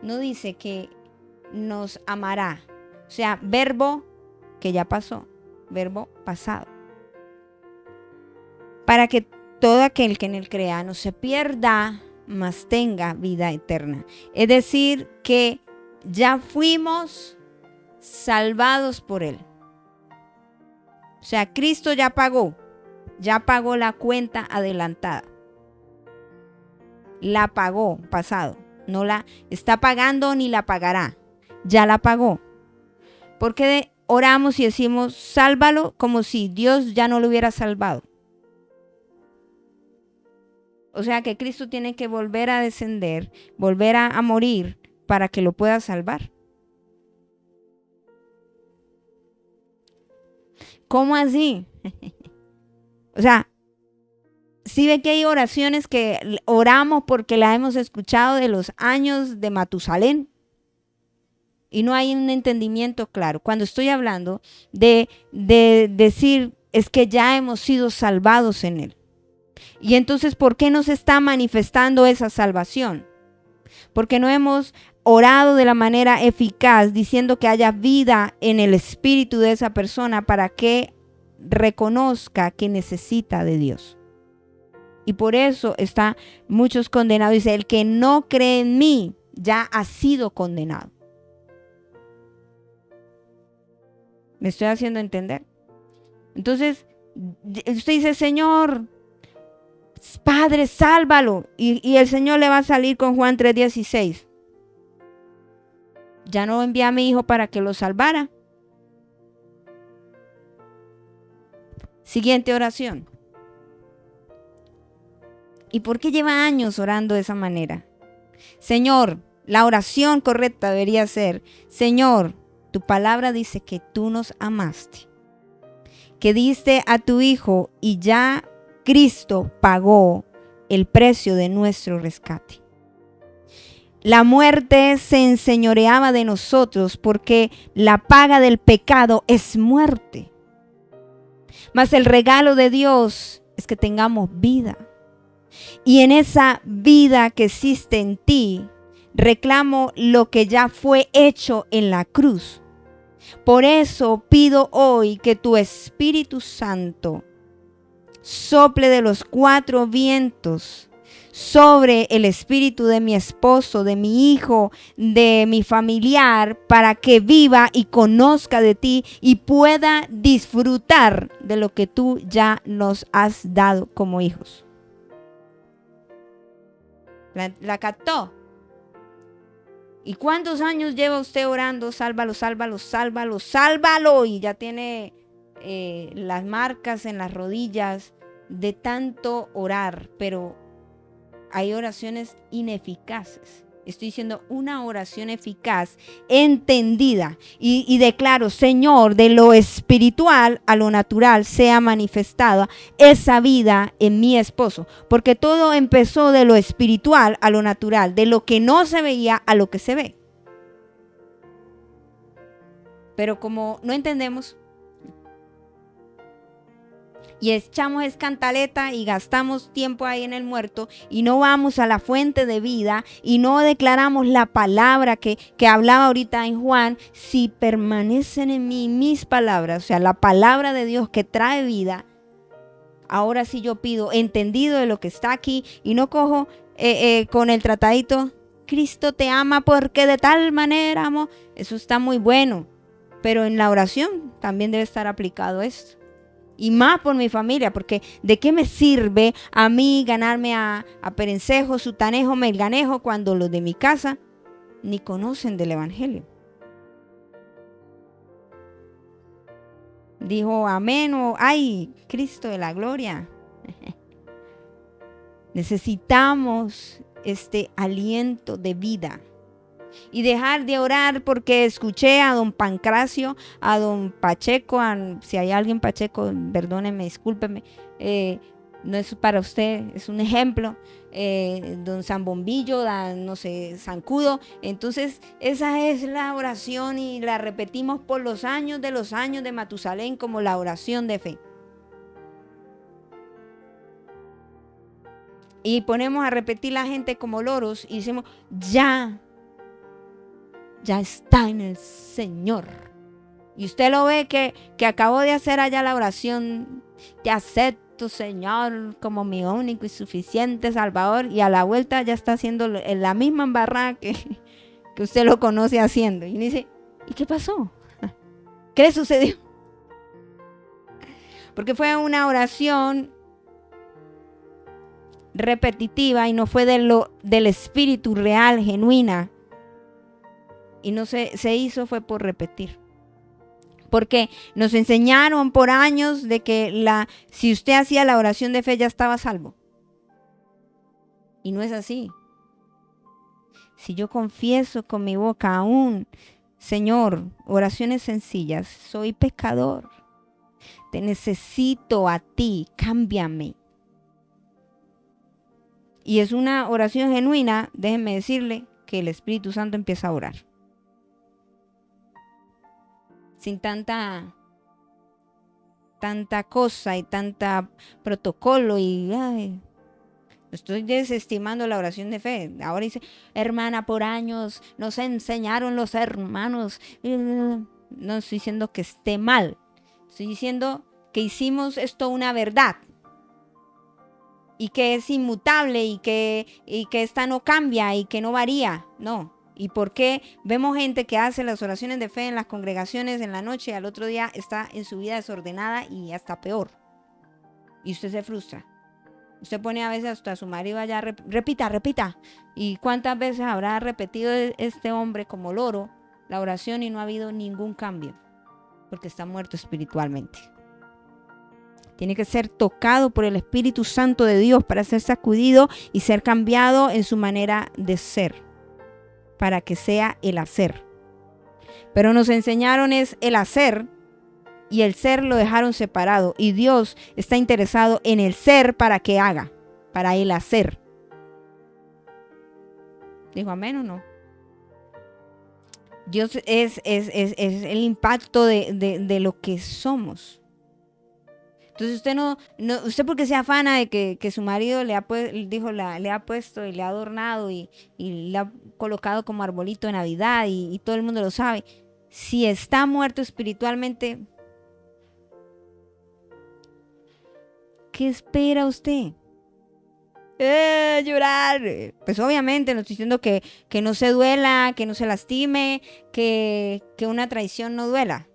No dice que nos amará. O sea, verbo que ya pasó, verbo pasado. Para que todo aquel que en él crea no se pierda, mas tenga vida eterna. Es decir, que ya fuimos salvados por él. O sea, Cristo ya pagó la cuenta adelantada. La pagó, pasado. No la está pagando ni la pagará. Ya la pagó. Porque oramos y decimos, sálvalo, como si Dios ya no lo hubiera salvado. O sea que Cristo tiene que volver a descender, volver a morir para que lo pueda salvar. ¿Cómo así? O sea, sí ve que hay oraciones que oramos porque las hemos escuchado de los años de Matusalén y no hay un entendimiento claro. Cuando estoy hablando de decir es que ya hemos sido salvados en él. Y entonces, ¿por qué no se está manifestando esa salvación? Porque no hemos orado de la manera eficaz, diciendo que haya vida en el espíritu de esa persona para que reconozca que necesita de Dios. Y por eso está muchos condenados. Dice, el que no cree en mí ya ha sido condenado. ¿Me estoy haciendo entender? Entonces, usted dice, Señor, Padre, sálvalo. Y el Señor le va a salir con Juan 3:16. Ya no envié a mi hijo para que lo salvara. Siguiente oración. ¿Y por qué lleva años orando de esa manera? Señor, la oración correcta debería ser, Señor, tu palabra dice que tú nos amaste, que diste a tu hijo y ya Cristo pagó el precio de nuestro rescate. La muerte se enseñoreaba de nosotros porque la paga del pecado es muerte. Mas el regalo de Dios es que tengamos vida. Y en esa vida que existe en ti, reclamo lo que ya fue hecho en la cruz. Por eso pido hoy que tu Espíritu Santo sople de los 4 vientos sobre el espíritu de mi esposo, de mi hijo, de mi familiar, para que viva y conozca de ti y pueda disfrutar de lo que tú ya nos has dado como hijos. ¿La captó? ¿Y cuántos años lleva usted orando? Sálvalo, sálvalo, sálvalo, sálvalo. Y ya tiene las marcas en las rodillas de tanto orar, pero hay oraciones ineficaces. Estoy diciendo una oración eficaz, entendida, y declaro, Señor, de lo espiritual a lo natural sea manifestada esa vida en mi esposo, porque todo empezó de lo espiritual a lo natural, de lo que no se veía a lo que se ve. Pero como no entendemos y echamos escantaleta y gastamos tiempo ahí en el muerto y no vamos a la fuente de vida y no declaramos la palabra que hablaba ahorita en Juan, si permanecen en mí mis palabras, o sea, la palabra de Dios que trae vida, ahora sí yo pido entendido de lo que está aquí y no cojo con el tratadito, Cristo te ama porque de tal manera amó. Eso está muy bueno, pero en la oración también debe estar aplicado esto. Y más por mi familia, porque ¿de qué me sirve a mí ganarme a Perencejo, Sutanejo, Melganejo, cuando los de mi casa ni conocen del Evangelio? Dijo amén o ay, Cristo de la gloria. Necesitamos este aliento de vida. Y dejar de orar porque escuché a don Pancracio, a don Pacheco, si hay alguien Pacheco, perdóneme, discúlpeme, no es para usted, es un ejemplo, don Zambombillo, no sé, Zancudo. Entonces esa es la oración y la repetimos por los años de Matusalén como la oración de fe. Y ponemos a repetir la gente como loros y decimos, ya está en el Señor. Y usted lo ve que acabó de hacer allá la oración, te acepto, Señor, como mi único y suficiente Salvador, y a la vuelta ya está haciendo la misma embarrada que usted lo conoce haciendo. Y dice, ¿y qué pasó? ¿Qué le sucedió? Porque fue una oración repetitiva y no fue del espíritu real, genuina. Y no se hizo, fue por repetir. Porque nos enseñaron por años de que si usted hacía la oración de fe ya estaba salvo. Y no es así. Si yo confieso con mi boca aún, Señor, oraciones sencillas, soy pecador, te necesito a ti, cámbiame. Y es una oración genuina, déjenme decirle que el Espíritu Santo empieza a orar. Sin tanta cosa y tanta protocolo y estoy desestimando la oración de fe. Ahora dice, hermana, por años nos enseñaron los hermanos. No estoy diciendo que esté mal, estoy diciendo que hicimos esto una verdad y que es inmutable y que esta no cambia y que no varía. No. ¿Y por qué vemos gente que hace las oraciones de fe en las congregaciones en la noche y al otro día está en su vida desordenada y hasta peor? Y usted se frustra. Usted pone a veces hasta a su marido allá, repita. ¿Y cuántas veces habrá repetido este hombre como loro la oración y no ha habido ningún cambio? Porque está muerto espiritualmente. Tiene que ser tocado por el Espíritu Santo de Dios para ser sacudido y ser cambiado en su manera de ser, para que sea el hacer. Pero nos enseñaron es el hacer y el ser lo dejaron separado. Y Dios está interesado en el ser para que haga, para el hacer. ¿Dijo amén o no? Dios es el impacto de lo que somos. Entonces usted porque se afana de que su marido le ha puesto y le ha adornado y le ha colocado como arbolito de Navidad y todo el mundo lo sabe. Si está muerto espiritualmente, ¿qué espera usted? Llorar. Pues obviamente no estoy diciendo que no se duela, que no se lastime, que una traición no duela.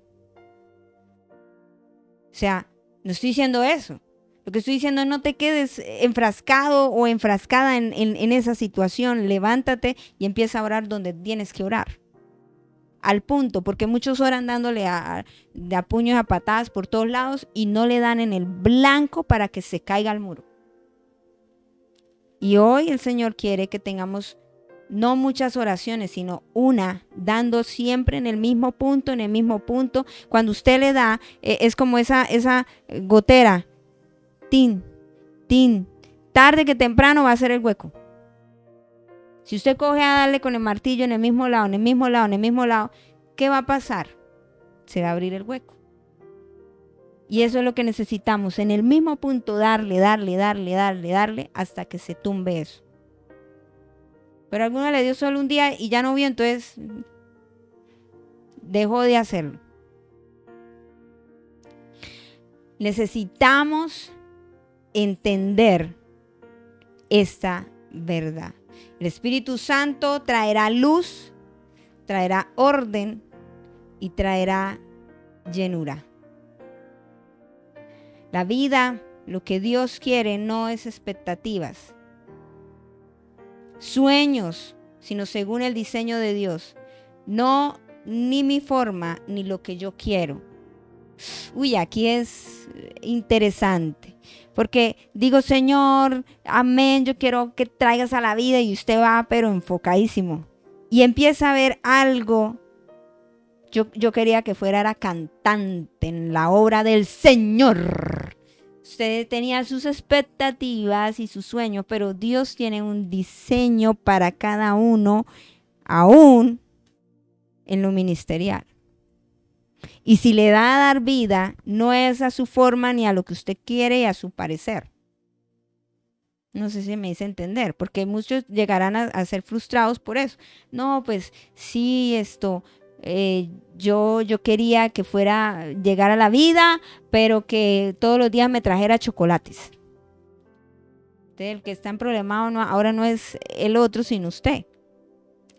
O sea, no estoy diciendo eso. Lo que estoy diciendo es no te quedes enfrascado o enfrascada en esa situación. Levántate y empieza a orar donde tienes que orar. Al punto, porque muchos oran dándole de a puños a patadas por todos lados y no le dan en el blanco para que se caiga al muro. Y hoy el Señor quiere que tengamos no muchas oraciones, sino una, dando siempre en el mismo punto, Cuando usted le da, es como esa gotera, tin, tarde que temprano va a ser el hueco. Si usted coge a darle con el martillo en el mismo lado, ¿qué va a pasar? Se va a abrir el hueco. Y eso es lo que necesitamos, en el mismo punto, darle, hasta que se tumbe eso. Pero a alguno le dio solo un día y ya no vio, entonces dejó de hacerlo. Necesitamos entender esta verdad. El Espíritu Santo traerá luz, traerá orden y traerá llenura. La vida, lo que Dios quiere, no es expectativas, sueños, sino según el diseño de Dios. No ni mi forma, ni lo que yo quiero. Uy, aquí es interesante. Porque digo, Señor, amén, yo quiero que traigas a la vida y usted va, pero enfocadísimo. y empieza a ver algo. Yo quería que fuera cantante en la obra del Señor. Usted tenía sus expectativas y sus sueños, pero Dios tiene un diseño para cada uno, aún en lo ministerial. Y si le da a dar vida, no es a su forma ni a lo que usted quiere y a su parecer. No sé si me hice entender, porque muchos llegarán a ser frustrados por eso. No, pues sí, yo quería que fuera llegar a la vida, pero que todos los días me trajera chocolates. Entonces, el que está en problemado ahora no es el otro, sino usted.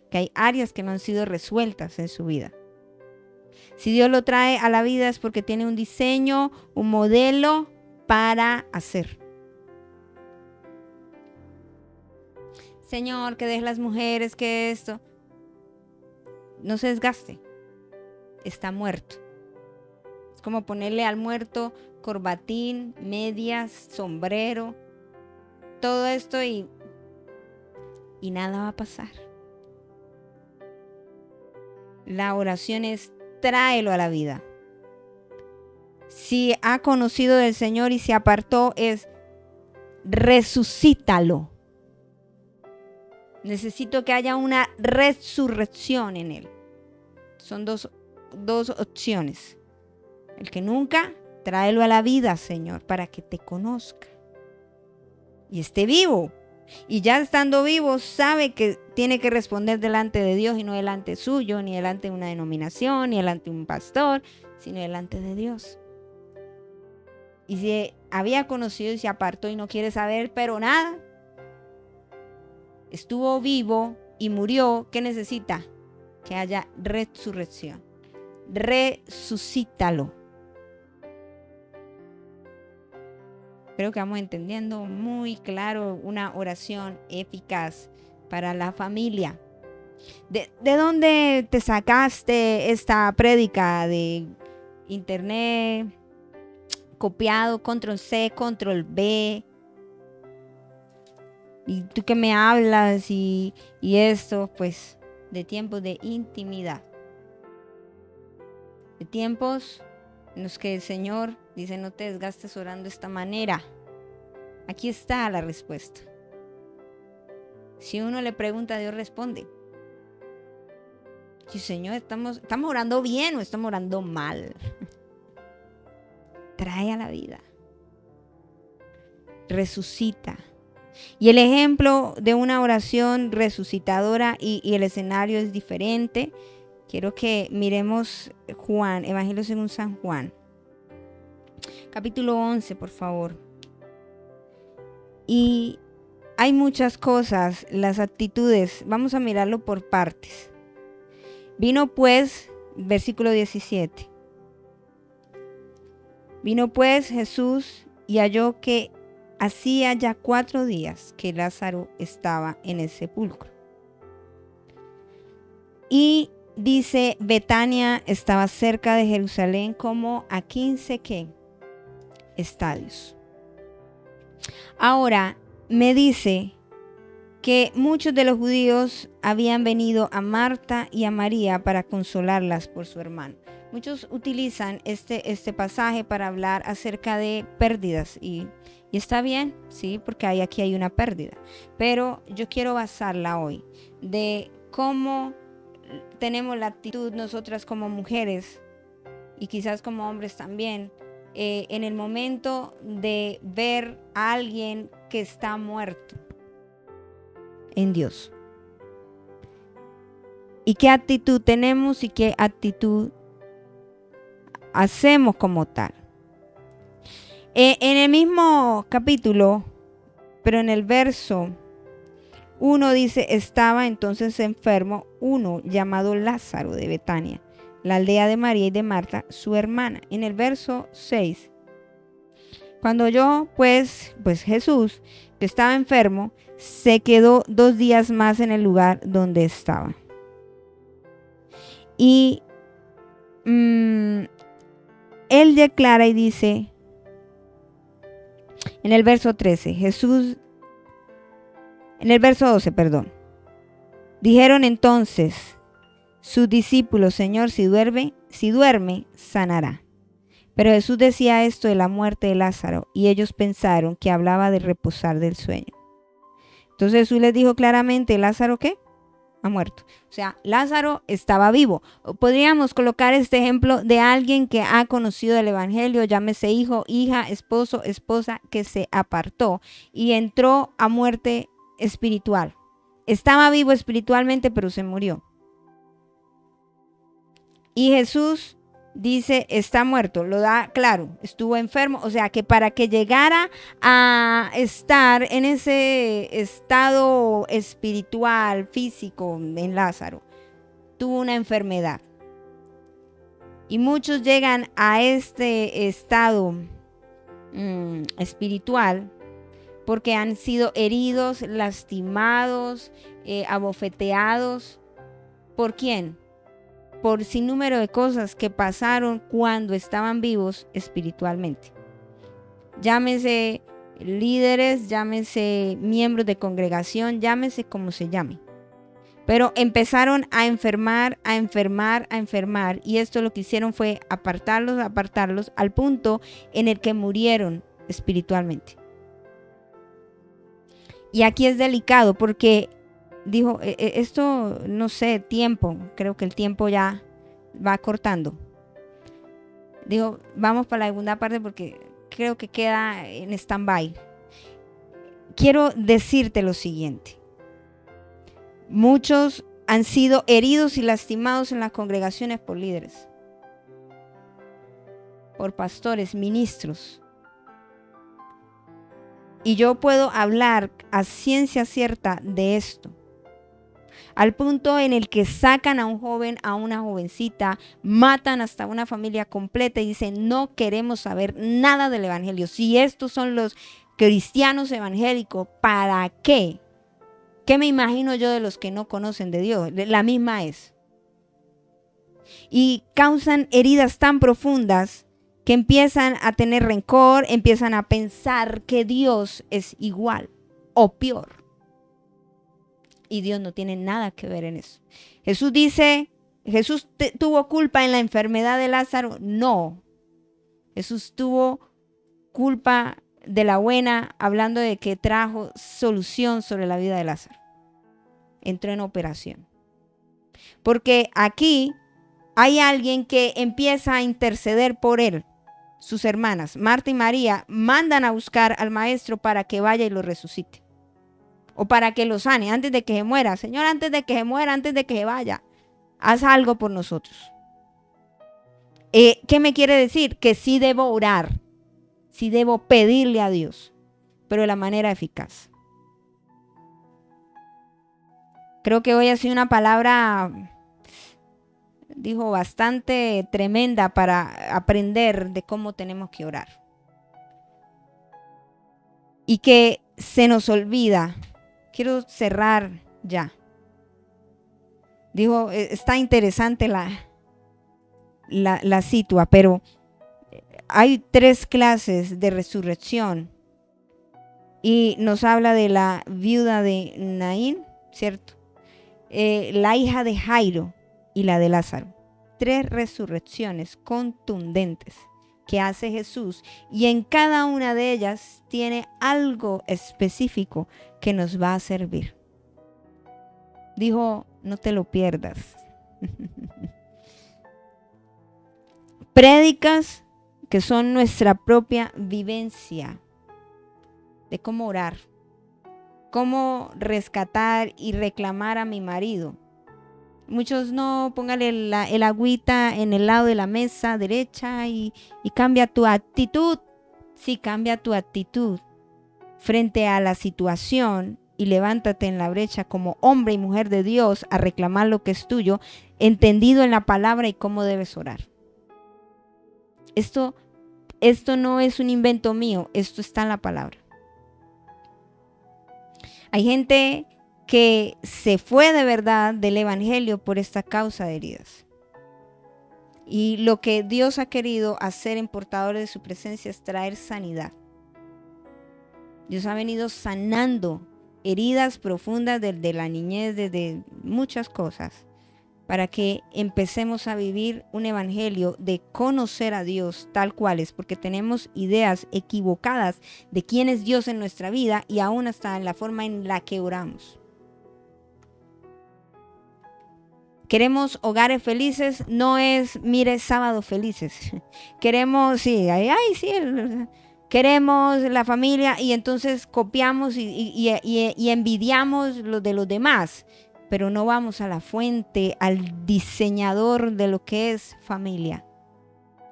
Que hay áreas que no han sido resueltas en su vida. Si Dios lo trae a la vida es porque tiene un diseño, un modelo para hacer. Señor, que deje las mujeres, que esto. No se desgaste. Está muerto. Es como ponerle al muerto corbatín, medias, sombrero, todo esto y nada va a pasar. La oración es tráelo a la vida. Si ha conocido del Señor y se apartó, es resucítalo. Necesito que haya una resurrección en él. Son dos opciones. El que nunca, tráelo a la vida, Señor, para que te conozca y esté vivo. Y ya estando vivo, sabe que tiene que responder delante de Dios y no delante suyo, ni delante de una denominación, ni delante de un pastor, sino delante de Dios. Y si había conocido y se apartó y no quiere saber, pero nada, estuvo vivo y murió, ¿qué necesita? Que haya resurrección. Resucítalo. Creo que vamos entendiendo muy claro una oración eficaz para la familia. ¿De dónde te sacaste esta prédica? ¿De internet? ¿Copiado? Control C, Control V. ¿Y tú qué me hablas? Y esto, pues, de tiempos de intimidad. De tiempos en los que el Señor dice, no te desgastes orando de esta manera. Aquí está la respuesta. Si uno le pregunta, Dios responde. Sí, Señor, ¿estamos orando bien o estamos orando mal? Trae a la vida. Resucita. Y el ejemplo de una oración resucitadora y el escenario es diferente. Quiero que miremos Juan, Evangelio según San Juan. Capítulo 11, por favor. Y hay muchas cosas, las actitudes. Vamos a mirarlo por partes. Vino pues, versículo 17. Vino pues Jesús y halló que hacía ya 4 días que Lázaro estaba en el sepulcro. Y dice, Betania estaba cerca de Jerusalén como a 15 estadios. Ahora me dice que muchos de los judíos habían venido a Marta y a María para consolarlas por su hermano. Muchos utilizan este pasaje para hablar acerca de pérdidas y está bien, sí, porque aquí hay una pérdida. Pero yo quiero basarla hoy de cómo tenemos la actitud nosotras como mujeres y quizás como hombres también en el momento de ver a alguien que está muerto en Dios. ¿Y qué actitud tenemos y qué actitud hacemos como tal? En el mismo capítulo, pero en el verso 1 dice, estaba entonces enfermo uno llamado Lázaro de Betania, la aldea de María y de Marta, su hermana. En el verso 6, cuando oyó pues Jesús que estaba enfermo, se quedó 2 días más en el lugar donde estaba. Y él declara y dice, en el verso 13, en el verso 12, perdón. Dijeron entonces sus discípulos: Señor, si duerme, sanará. Pero Jesús decía esto de la muerte de Lázaro, y ellos pensaron que hablaba de reposar del sueño. Entonces Jesús les dijo claramente: ¿Lázaro qué? Ha muerto. O sea, Lázaro estaba vivo. Podríamos colocar este ejemplo de alguien que ha conocido el evangelio, llámese hijo, hija, esposo, esposa, que se apartó y entró a muerte espiritual. Estaba vivo espiritualmente, pero se murió. Y Jesús dice: está muerto, lo da claro, estuvo enfermo. O sea que para que llegara a estar en ese estado espiritual, físico, en Lázaro, tuvo una enfermedad. Y muchos llegan a este estado espiritual porque han sido heridos, lastimados, abofeteados. ¿Por quién? Por sinnúmero de cosas que pasaron cuando estaban vivos espiritualmente. Llámese líderes, llámese miembros de congregación, llámese como se llame. Pero empezaron a enfermar, y esto lo que hicieron fue apartarlos al punto en el que murieron espiritualmente. Y aquí es delicado porque dijo, esto no sé, tiempo, creo que el tiempo ya va cortando. Dijo, vamos para la segunda parte porque creo que queda en stand-by. Quiero decirte lo siguiente. Muchos han sido heridos y lastimados en las congregaciones por líderes, por pastores, ministros. Y yo puedo hablar a ciencia cierta de esto. Al punto en el que sacan a un joven, a una jovencita, matan hasta una familia completa y dicen: no queremos saber nada del evangelio. Si estos son los cristianos evangélicos, ¿para qué? ¿Qué me imagino yo de los que no conocen de Dios? La misma es. Y causan heridas tan profundas que empiezan a tener rencor, empiezan a pensar que Dios es igual o peor. Y Dios no tiene nada que ver en eso. Jesús dice, ¿Jesús tuvo culpa en la enfermedad de Lázaro? No. Jesús tuvo culpa de la buena, hablando de que trajo solución sobre la vida de Lázaro. Entró en operación. Porque aquí hay alguien que empieza a interceder por él. Sus hermanas, Marta y María, mandan a buscar al maestro para que vaya y lo resucite. O para que lo sane antes de que se muera. Señor, antes de que se muera, antes de que se vaya, haz algo por nosotros. ¿Qué me quiere decir? Que sí debo orar, sí debo pedirle a Dios, pero de la manera eficaz. Creo que hoy ha sido una palabra, dijo, bastante tremenda para aprender de cómo tenemos que orar. Y que se nos olvida. Quiero cerrar ya. Dijo, está interesante la situa, pero hay 3 clases de resurrección. Y nos habla de la viuda de Naín, ¿cierto? La hija de Jairo y la de Lázaro. 3 resurrecciones contundentes que hace Jesús, y en cada una de ellas tiene algo específico que nos va a servir. Dijo, no te lo pierdas. Prédicas que son nuestra propia vivencia de cómo orar, cómo rescatar y reclamar a mi marido. Muchos no, póngale el agüita en el lado de la mesa derecha y cambia tu actitud. Sí, cambia tu actitud frente a la situación y levántate en la brecha como hombre y mujer de Dios a reclamar lo que es tuyo, entendido en la palabra y cómo debes orar. Esto no es un invento mío, esto está en la palabra. Hay gente que se fue de verdad del evangelio por esta causa de heridas. Y lo que Dios ha querido hacer en portadores de su presencia es traer sanidad. Dios ha venido sanando heridas profundas desde la niñez, desde muchas cosas, para que empecemos a vivir un evangelio de conocer a Dios tal cual es, porque tenemos ideas equivocadas de quién es Dios en nuestra vida y aún hasta en la forma en la que oramos. Queremos hogares felices, no es, mire, sábado felices. Queremos, sí, queremos la familia y entonces copiamos y envidiamos lo de los demás, pero no vamos a la fuente, al diseñador de lo que es familia.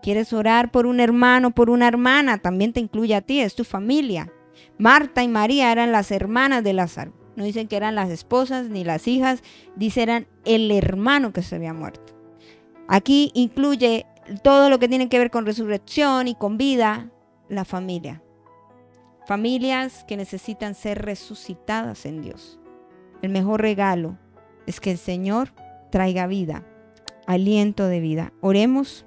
¿Quieres orar por un hermano, por una hermana? También te incluye a ti, es tu familia. Marta y María eran las hermanas de Lázaro. No dicen que eran las esposas ni las hijas, dicen eran el hermano que se había muerto. Aquí incluye todo lo que tiene que ver con resurrección y con vida, la familia. Familias que necesitan ser resucitadas en Dios. El mejor regalo es que el Señor traiga vida, aliento de vida. Oremos.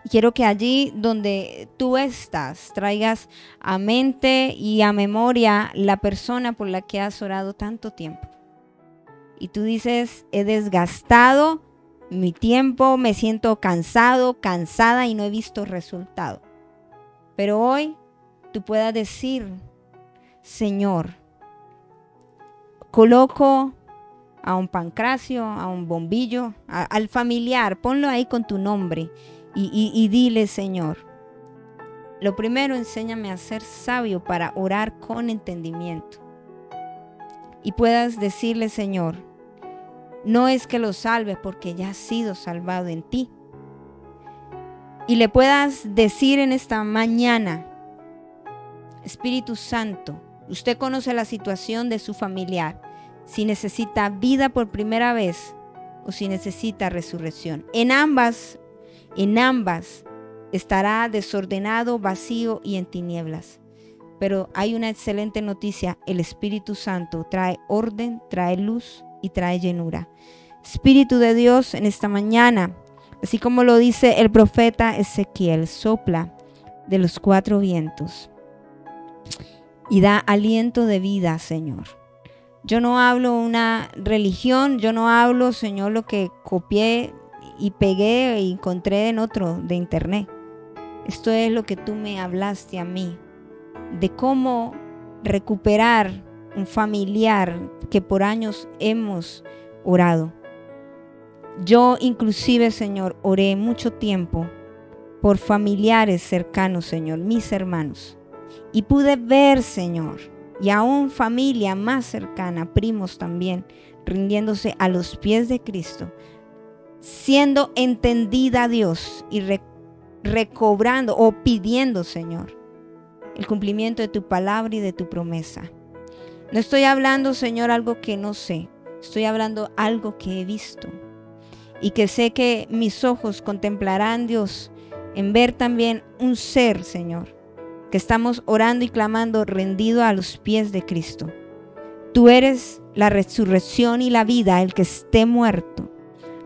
Y quiero que allí donde tú estás traigas a mente y a memoria la persona por la que has orado tanto tiempo. Y tú dices, he desgastado mi tiempo, me siento cansado, cansada y no he visto resultado. Pero hoy tú puedas decir, Señor, coloco a un Pancracio, a un Bombillo, al familiar, ponlo ahí con tu nombre. Y dile, Señor, lo primero, enséñame a ser sabio para orar con entendimiento. Y puedas decirle, Señor, no es que lo salves porque ya has sido salvado en ti. Y le puedas decir en esta mañana, Espíritu Santo, usted conoce la situación de su familiar, si necesita vida por primera vez o si necesita resurrección. En ambas estará desordenado, vacío y en tinieblas. Pero hay una excelente noticia, el Espíritu Santo trae orden, trae luz y trae llenura. Espíritu de Dios, en esta mañana, así como lo dice el profeta Ezequiel, sopla de los 4 vientos y da aliento de vida, Señor. Yo no hablo una religión, yo no hablo, Señor, lo que copié y pegué e encontré en otro de internet. Esto es lo que tú me hablaste a mí, de cómo recuperar un familiar que por años hemos orado. Yo inclusive, Señor, oré mucho tiempo por familiares cercanos, Señor, mis hermanos. Y pude ver, Señor, y aún familia más cercana, primos también, rindiéndose a los pies de Cristo, siendo entendida Dios y recobrando o pidiendo, Señor, el cumplimiento de tu palabra y de tu promesa. No estoy hablando, Señor, algo que no sé. Estoy hablando algo que he visto y que sé que mis ojos contemplarán, Dios, en ver también un ser, Señor, que estamos orando y clamando rendido a los pies de Cristo. Tú eres la resurrección y la vida, el que esté muerto.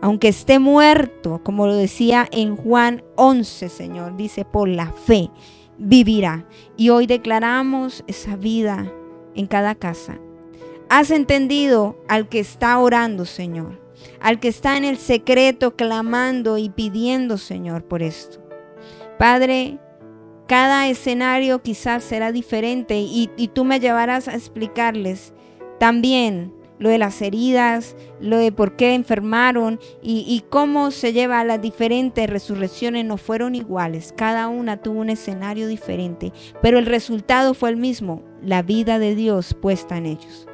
Aunque esté muerto, como lo decía en Juan 11, Señor, dice, por la fe vivirá. Y hoy declaramos esa vida en cada casa. Has entendido al que está orando, Señor, al que está en el secreto clamando y pidiendo, Señor, por esto. Padre, cada escenario quizás será diferente y tú me llevarás a explicarles también lo de las heridas, lo de por qué enfermaron y cómo se lleva a las diferentes resurrecciones. No fueron iguales, cada una tuvo un escenario diferente, pero el resultado fue el mismo, la vida de Dios puesta en ellos.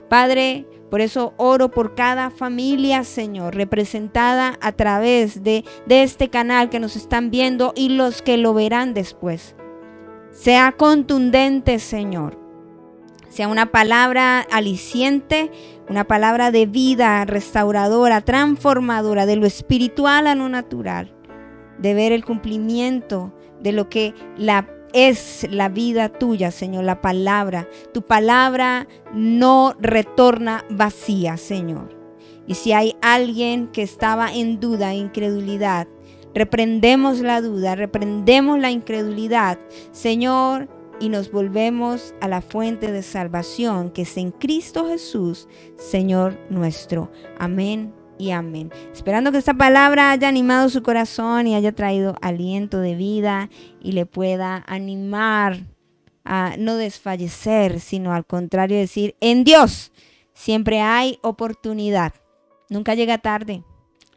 Padre, por eso oro por cada familia, Señor, representada a través de este canal que nos están viendo y los que lo verán después. Sea contundente, Señor. Sea una palabra aliciente, una palabra de vida, restauradora, transformadora, de lo espiritual a lo natural, de ver el cumplimiento de lo que es la vida tuya, Señor, la palabra. Tu palabra no retorna vacía, Señor. Y si hay alguien que estaba en duda, incredulidad, reprendemos la duda, reprendemos la incredulidad. Señor, y nos volvemos a la fuente de salvación que es en Cristo Jesús, Señor nuestro. Amén y amén. Esperando que esta palabra haya animado su corazón y haya traído aliento de vida y le pueda animar a no desfallecer, sino al contrario decir, en Dios siempre hay oportunidad. Nunca llega tarde.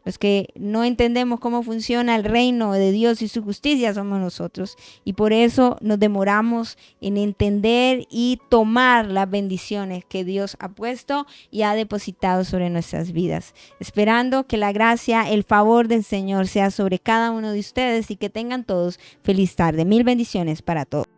Los que no entendemos cómo funciona el reino de Dios y su justicia somos nosotros. Y por eso nos demoramos en entender y tomar las bendiciones que Dios ha puesto y ha depositado sobre nuestras vidas. Esperando que la gracia, el favor del Señor sea sobre cada uno de ustedes y que tengan todos feliz tarde. Mil bendiciones para todos.